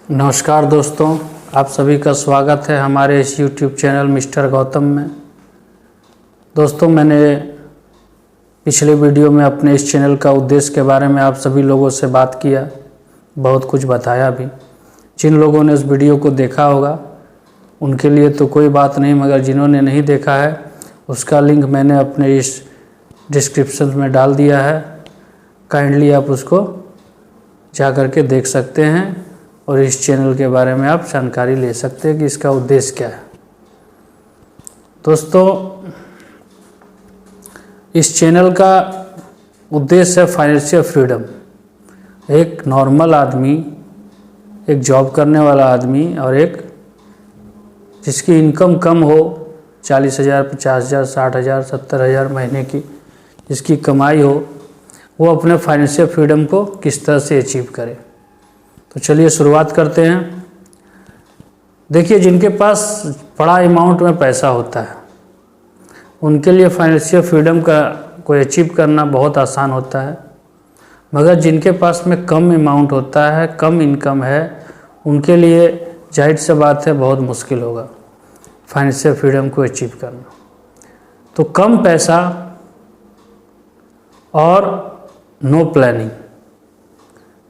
नमस्कार दोस्तों, आप सभी का स्वागत है हमारे इस YouTube चैनल मिस्टर गौतम में। दोस्तों, मैंने पिछले वीडियो में अपने इस चैनल का उद्देश्य के बारे में आप सभी लोगों से बात किया, बहुत कुछ बताया भी। जिन लोगों ने उस वीडियो को देखा होगा उनके लिए तो कोई बात नहीं, मगर जिन्होंने नहीं देखा है उसका लिंक मैंने अपने इस डिस्क्रिप्शन में डाल दिया है। काइंडली आप उसको जा कर के देख सकते हैं और इस चैनल के बारे में आप जानकारी ले सकते हैं कि इसका उद्देश्य क्या है। दोस्तों, इस चैनल का उद्देश्य है फाइनेंशियल फ्रीडम। एक नॉर्मल आदमी, एक जॉब करने वाला आदमी और एक जिसकी इनकम कम हो, 40,000, 50,000, 60,000, 70,000 महीने की जिसकी कमाई हो, वो अपने फाइनेंशियल फ्रीडम को किस तरह से अचीव करे। तो चलिए शुरुआत करते हैं। देखिए, जिनके पास बड़ा अमाउंट में पैसा होता है उनके लिए फाइनेंशियल फ्रीडम का कोई अचीव करना बहुत आसान होता है, मगर जिनके पास में कम अमाउंट होता है, कम इनकम है, उनके लिए जाहिर सी बात है बहुत मुश्किल होगा फाइनेंशियल फ्रीडम को अचीव करना। तो कम पैसा और नो प्लानिंग,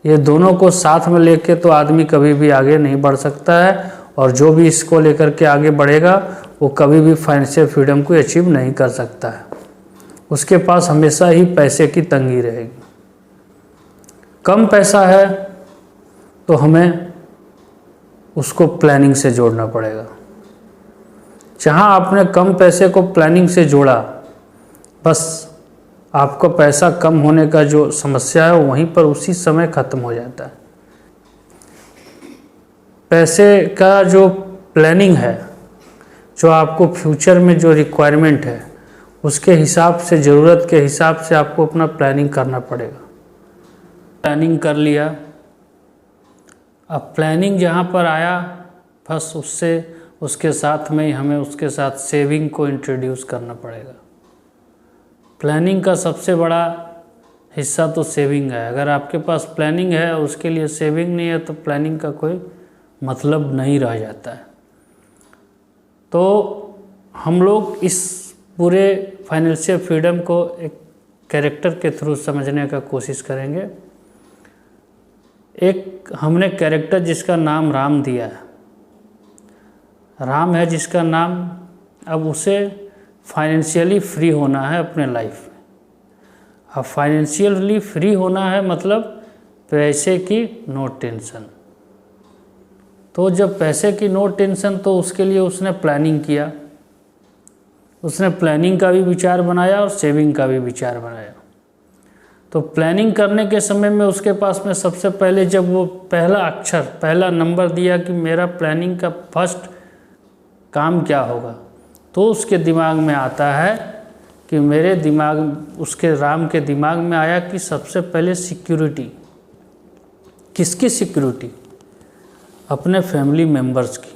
ये दोनों को साथ में लेके तो आदमी कभी भी आगे नहीं बढ़ सकता है, और जो भी इसको लेकर के आगे बढ़ेगा वो कभी भी फाइनेंशियल फ्रीडम को अचीव नहीं कर सकता है। उसके पास हमेशा ही पैसे की तंगी रहेगी। कम पैसा है तो हमें उसको प्लानिंग से जोड़ना पड़ेगा। जहाँ आपने कम पैसे को प्लानिंग से जोड़ा, बस आपको पैसा कम होने का जो समस्या है वहीं पर उसी समय ख़त्म हो जाता है। पैसे का जो प्लानिंग है, जो आपको फ्यूचर में जो रिक्वायरमेंट है उसके हिसाब से, ज़रूरत के हिसाब से आपको अपना प्लानिंग करना पड़ेगा। प्लानिंग कर लिया, अब प्लानिंग जहाँ पर आया, बस उसके साथ में ही हमें उसके साथ सेविंग को इंट्रोड्यूस करना पड़ेगा। प्लानिंग का सबसे बड़ा हिस्सा तो सेविंग है। अगर आपके पास प्लानिंग है और उसके लिए सेविंग नहीं है तो प्लानिंग का कोई मतलब नहीं रह जाता है। तो हम लोग इस पूरे फाइनेंशियल फ्रीडम को एक कैरेक्टर के थ्रू समझने का कोशिश करेंगे। एक हमने कैरेक्टर जिसका नाम राम दिया है, राम है जिसका नाम, अब उसे फाइनेंशियली फ्री होना है अपने लाइफ में। अब फाइनेंशियली फ्री होना है मतलब पैसे की नो टेंशन। तो जब पैसे की नो टेंशन, तो उसके लिए उसने प्लानिंग किया। उसने प्लानिंग का भी विचार बनाया और सेविंग का भी विचार बनाया। तो प्लानिंग करने के समय में उसके पास में सबसे पहले जब वो पहला अक्षर, पहला नंबर दिया कि मेरा प्लानिंग का फर्स्ट काम क्या होगा, तो उसके दिमाग में आता है कि मेरे दिमाग, उसके राम के दिमाग में आया कि सबसे पहले सिक्योरिटी। किसकी सिक्योरिटी? अपने फैमिली मेम्बर्स की,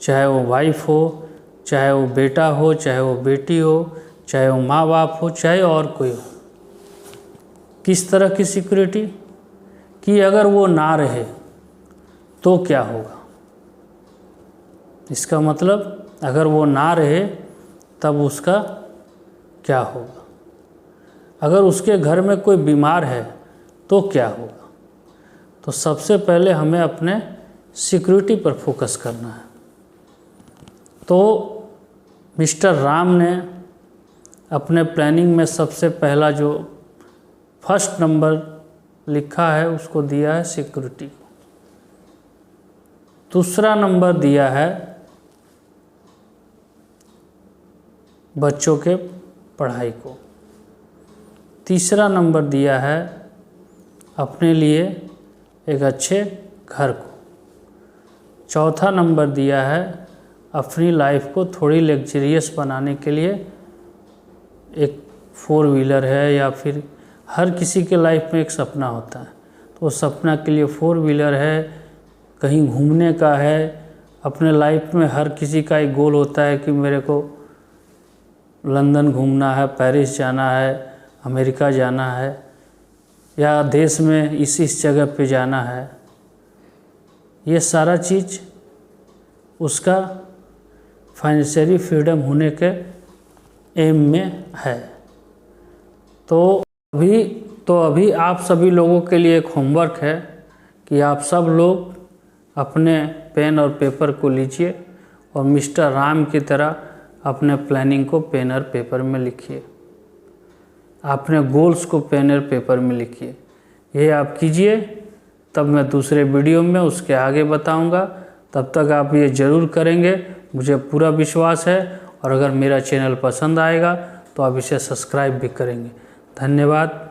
चाहे वो वाइफ हो, चाहे वो बेटा हो, चाहे वो बेटी हो, चाहे वो माँ बाप हो, चाहे और कोई हो। किस तरह की सिक्योरिटी? कि अगर वो ना रहे तो क्या होगा। इसका मतलब अगर वो ना रहे तब उसका क्या होगा। अगर उसके घर में कोई बीमार है तो क्या होगा। तो सबसे पहले हमें अपने सिक्योरिटी पर फोकस करना है। तो मिस्टर राम ने अपने प्लानिंग में सबसे पहला जो फर्स्ट नंबर लिखा है उसको दिया है सिक्योरिटी। दूसरा नंबर दिया है बच्चों के पढ़ाई को। तीसरा नंबर दिया है अपने लिए एक अच्छे घर को। चौथा नंबर दिया है अपनी लाइफ को थोड़ी लग्जरियस बनाने के लिए एक 4 व्हीलर है, या फिर हर किसी के लाइफ में एक सपना होता है, तो उस सपना के लिए 4 व्हीलर है, कहीं घूमने का है। अपने लाइफ में हर किसी का एक गोल होता है कि मेरे को लंदन घूमना है, पेरिस जाना है, अमेरिका जाना है, या देश में इस जगह पे जाना है। ये सारा चीज़ उसका फाइनेंशियली फ्रीडम होने के एम में है। तो अभी आप सभी लोगों के लिए एक होमवर्क है कि आप सब लोग अपने पेन और पेपर को लीजिए और मिस्टर राम की तरह अपने प्लानिंग को पेन और पेपर में लिखिए, अपने गोल्स को पेन और पेपर में लिखिए। ये आप कीजिए, तब मैं दूसरे वीडियो में उसके आगे बताऊंगा। तब तक आप ये ज़रूर करेंगे, मुझे पूरा विश्वास है। और अगर मेरा चैनल पसंद आएगा तो आप इसे सब्सक्राइब भी करेंगे। धन्यवाद।